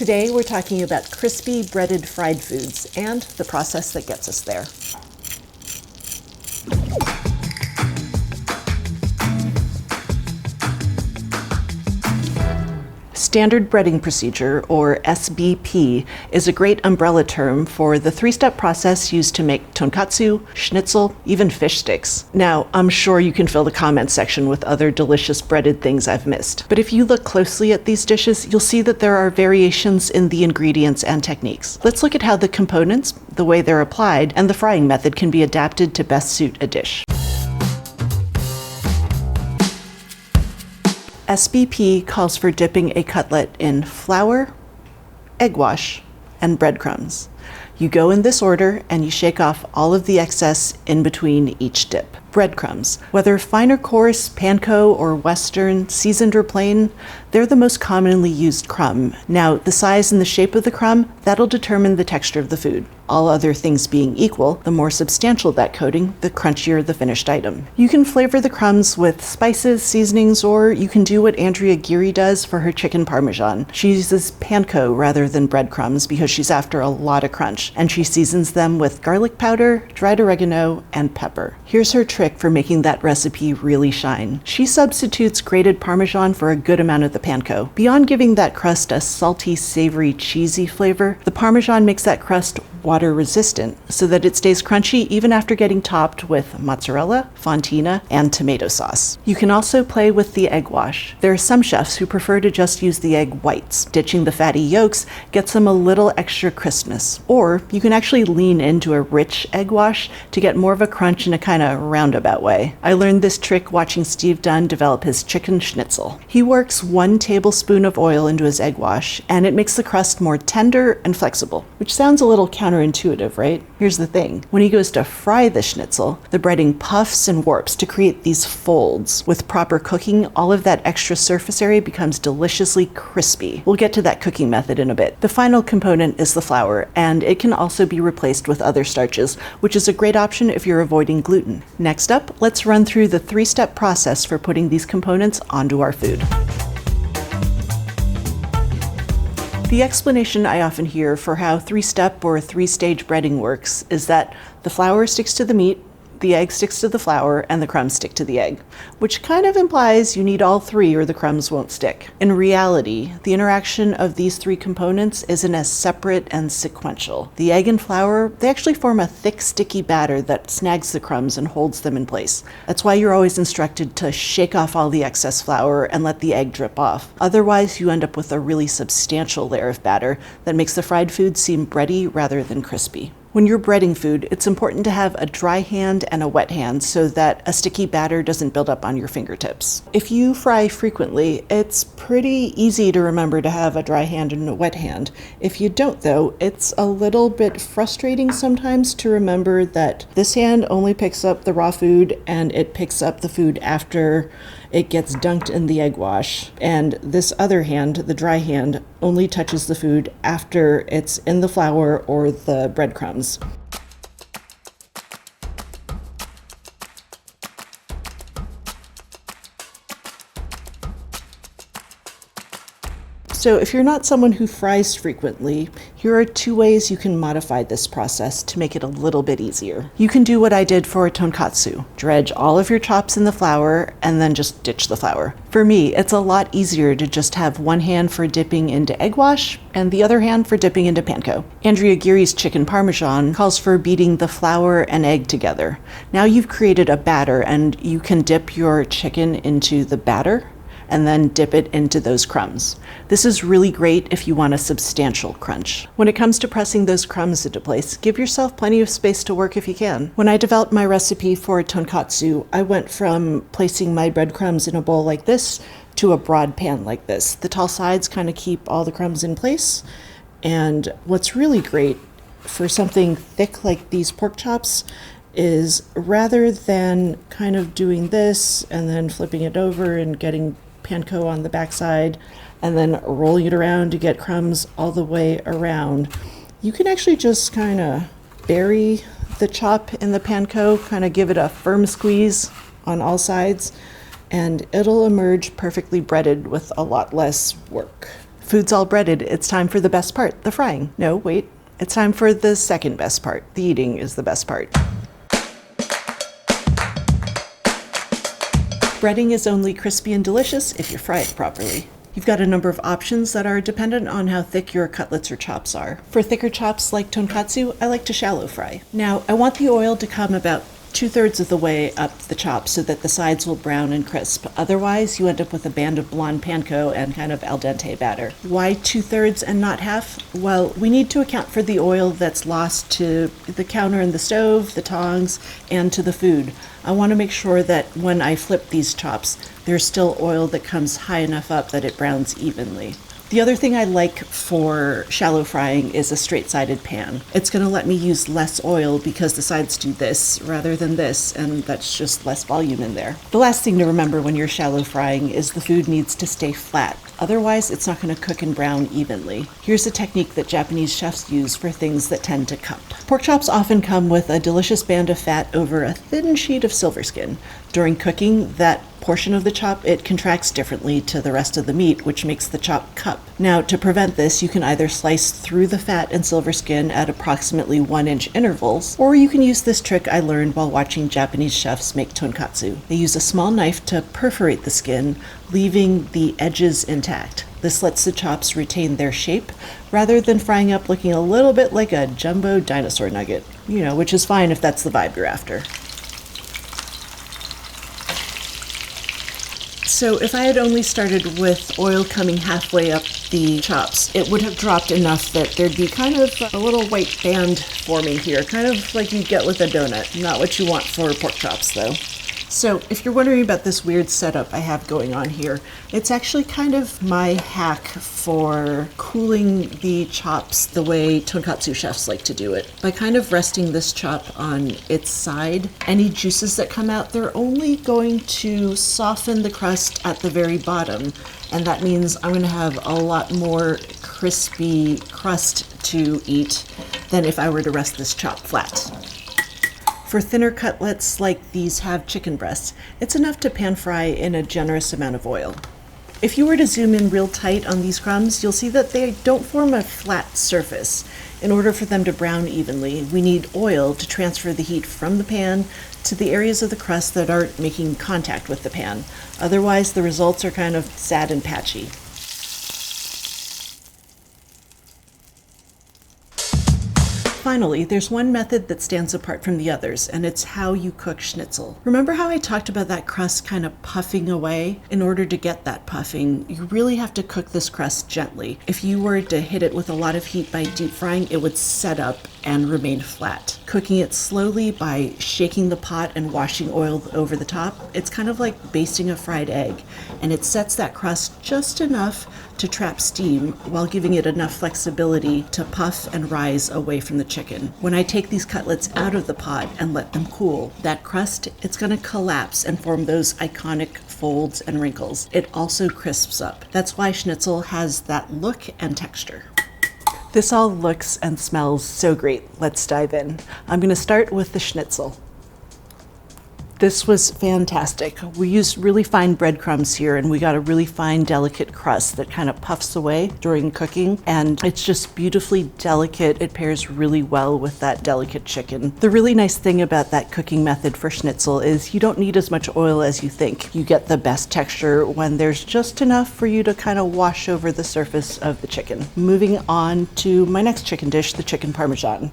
Today we're talking about crispy breaded fried foods and the process that gets us there. Standard breading procedure, or SBP, is a great umbrella term for the three-step process used to make tonkatsu, schnitzel, even fish sticks. Now, I'm sure you can fill the comments section with other delicious breaded things I've missed. But if you look closely at these dishes, you'll see that there are variations in the ingredients and techniques. Let's look at how the components, the way they're applied, and the frying method can be adapted to best suit a dish. SBP calls for dipping a cutlet in flour, egg wash, and breadcrumbs. You go in this order and you shake off all of the excess in between each dip. Breadcrumbs, whether fine or coarse, panko or western, seasoned or plain, they're the most commonly used crumb. Now, the size and the shape of the crumb, that'll determine the texture of the food. All other things being equal, the more substantial that coating, the crunchier the finished item. You can flavor the crumbs with spices, seasonings, or you can do what Andrea Geary does for her chicken parmesan. She uses panko rather than breadcrumbs because she's after a lot of crunch, and she seasons them with garlic powder, dried oregano, and pepper. Here's her trick for making that recipe really shine. She substitutes grated Parmesan for a good amount of the panko. Beyond giving that crust a salty, savory, cheesy flavor, the Parmesan makes that crust water resistant so that it stays crunchy even after getting topped with mozzarella, fontina, and tomato sauce. You can also play with the egg wash. There are some chefs who prefer to just use the egg whites. Ditching the fatty yolks gets them a little extra crispness. Or you can actually lean into a rich egg wash to get more of a crunch in a kind of roundabout way. I learned this trick watching Steve Dunn develop his chicken schnitzel. He works 1 tablespoon of oil into his egg wash, and it makes the crust more tender and flexible, which sounds a little counterintuitive, right? Here's the thing. When he goes to fry the schnitzel, the breading puffs and warps to create these folds. With proper cooking, all of that extra surface area becomes deliciously crispy. We'll get to that cooking method in a bit. The final component is the flour, and it can also be replaced with other starches, which is a great option if you're avoiding gluten. Next up, let's run through the 3-step process for putting these components onto our food. The explanation I often hear for how 3-step or 3-stage breading works is that the flour sticks to the meat, the egg sticks to the flour, and the crumbs stick to the egg, which kind of implies you need all 3 or the crumbs won't stick. In reality, the interaction of these 3 components isn't as separate and sequential. The egg and flour, they actually form a thick, sticky batter that snags the crumbs and holds them in place. That's why you're always instructed to shake off all the excess flour and let the egg drip off. Otherwise, you end up with a really substantial layer of batter that makes the fried food seem bready rather than crispy. When you're breading food, it's important to have a dry hand and a wet hand so that a sticky batter doesn't build up on your fingertips. If you fry frequently, it's pretty easy to remember to have a dry hand and a wet hand. If you don't, though, it's a little bit frustrating sometimes to remember that this hand only picks up the raw food and it picks up the food after it gets dunked in the egg wash, and this other hand, the dry hand, only touches the food after it's in the flour or the breadcrumbs. So if you're not someone who fries frequently, here are 2 ways you can modify this process to make it a little bit easier. You can do what I did for tonkatsu. Dredge all of your chops in the flour and then just ditch the flour. For me, it's a lot easier to just have one hand for dipping into egg wash and the other hand for dipping into panko. Andrea Geary's chicken parmesan calls for beating the flour and egg together. Now you've created a batter and you can dip your chicken into the batter and then dip it into those crumbs. This is really great if you want a substantial crunch. When it comes to pressing those crumbs into place, give yourself plenty of space to work if you can. When I developed my recipe for tonkatsu, I went from placing my breadcrumbs in a bowl like this to a broad pan like this. The tall sides kind of keep all the crumbs in place, and what's really great for something thick like these pork chops is rather than kind of doing this and then flipping it over and getting panko on the backside and then rolling it around to get crumbs all the way around, you can actually just kind of bury the chop in the panko, kind of give it a firm squeeze on all sides, and it'll emerge perfectly breaded with a lot less work. Food's all breaded. It's time for the best part, the frying. No, wait. It's time for the second best part. The eating is the best part. Breading is only crispy and delicious if you fry it properly. You've got a number of options that are dependent on how thick your cutlets or chops are. For thicker chops like tonkatsu, I like to shallow fry. Now, I want the oil to come about 2/3 of the way up the chop so that the sides will brown and crisp. Otherwise, you end up with a band of blonde panko and kind of al dente batter. Why 2/3 and not half? Well, we need to account for the oil that's lost to the counter and the stove, the tongs, and to the food. I want to make sure that when I flip these chops, there's still oil that comes high enough up that it browns evenly. The other thing I like for shallow frying is a straight-sided pan. It's going to let me use less oil because the sides do this rather than this, and that's just less volume in there. The last thing to remember when you're shallow frying is the food needs to stay flat. Otherwise, it's not going to cook and brown evenly. Here's a technique that Japanese chefs use for things that tend to cup. Pork chops often come with a delicious band of fat over a thin sheet of silver skin. During cooking, that portion of the chop, it contracts differently to the rest of the meat, which makes the chop cup. Now, to prevent this, you can either slice through the fat and silver skin at approximately 1-inch intervals, or you can use this trick I learned while watching Japanese chefs make tonkatsu. They use a small knife to perforate the skin, leaving the edges intact. This lets the chops retain their shape, rather than frying up looking a little bit like a jumbo dinosaur nugget, which is fine if that's the vibe you're after. So if I had only started with oil coming halfway up the chops, it would have dropped enough that there'd be kind of a little white band forming here, kind of like you get with a donut. Not what you want for pork chops, though. So if you're wondering about this weird setup I have going on here, it's actually kind of my hack for cooling the chops the way tonkatsu chefs like to do it. By kind of resting this chop on its side, any juices that come out, they're only going to soften the crust at the very bottom. And that means I'm going to have a lot more crispy crust to eat than if I were to rest this chop flat. For thinner cutlets like these have chicken breasts, it's enough to pan fry in a generous amount of oil. If you were to zoom in real tight on these crumbs, you'll see that they don't form a flat surface. In order for them to brown evenly, we need oil to transfer the heat from the pan to the areas of the crust that aren't making contact with the pan. Otherwise, the results are kind of sad and patchy. Finally, there's one method that stands apart from the others, and it's how you cook schnitzel. Remember how I talked about that crust kind of puffing away? In order to get that puffing, you really have to cook this crust gently. If you were to hit it with a lot of heat by deep frying, it would set up and remain flat. Cooking it slowly by shaking the pot and washing oil over the top, it's kind of like basting a fried egg, and it sets that crust just enough to trap steam while giving it enough flexibility to puff and rise away from the chicken. When I take these cutlets out of the pot and let them cool, that crust, it's going to collapse and form those iconic folds and wrinkles. It also crisps up. That's why schnitzel has that look and texture. This all looks and smells so great. Let's dive in. I'm going to start with the schnitzel. This was fantastic. We used really fine breadcrumbs here, and we got a really fine, delicate crust that kind of puffs away during cooking, and it's just beautifully delicate. It pairs really well with that delicate chicken. The really nice thing about that cooking method for schnitzel is you don't need as much oil as you think. You get the best texture when there's just enough for you to kind of wash over the surface of the chicken. Moving on to my next chicken dish, the chicken parmesan.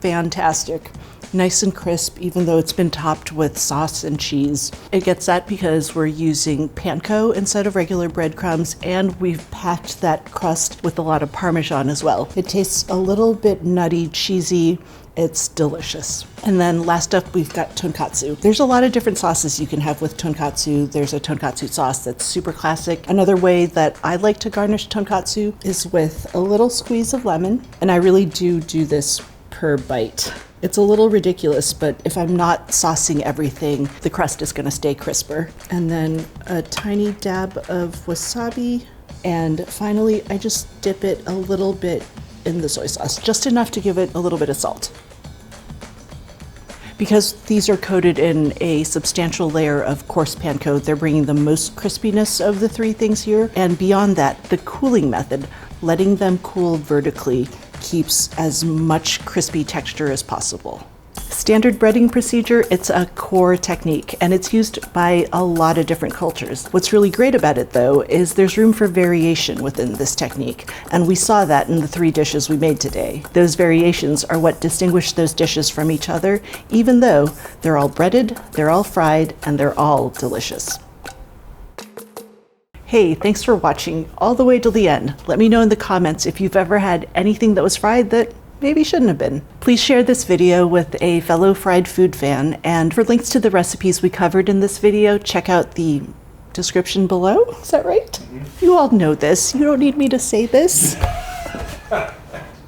Fantastic. Nice and crisp, even though it's been topped with sauce and cheese. It gets that because we're using panko instead of regular breadcrumbs, and we've packed that crust with a lot of Parmesan as well. It tastes a little bit nutty, cheesy. It's delicious. And then last up, we've got tonkatsu. There's a lot of different sauces you can have with tonkatsu. There's a tonkatsu sauce that's super classic. Another way that I like to garnish tonkatsu is with a little squeeze of lemon, and I really do this per bite. It's a little ridiculous, but if I'm not saucing everything, the crust is going to stay crisper. And then a tiny dab of wasabi. And finally, I just dip it a little bit in the soy sauce, just enough to give it a little bit of salt. Because these are coated in a substantial layer of coarse pan coat, they're bringing the most crispiness of the three things here. And beyond that, the cooling method, letting them cool vertically, keeps as much crispy texture as possible. Standard breading procedure, it's a core technique and it's used by a lot of different cultures. What's really great about it though is there's room for variation within this technique, and we saw that in the 3 dishes we made today. Those variations are what distinguish those dishes from each other, even though they're all breaded, they're all fried, and they're all delicious. Hey, thanks for watching all the way till the end. Let me know in the comments if you've ever had anything that was fried that maybe shouldn't have been. Please share this video with a fellow fried food fan, and for links to the recipes we covered in this video, check out the description below. Is that right? Mm-hmm. You all know this. You don't need me to say this.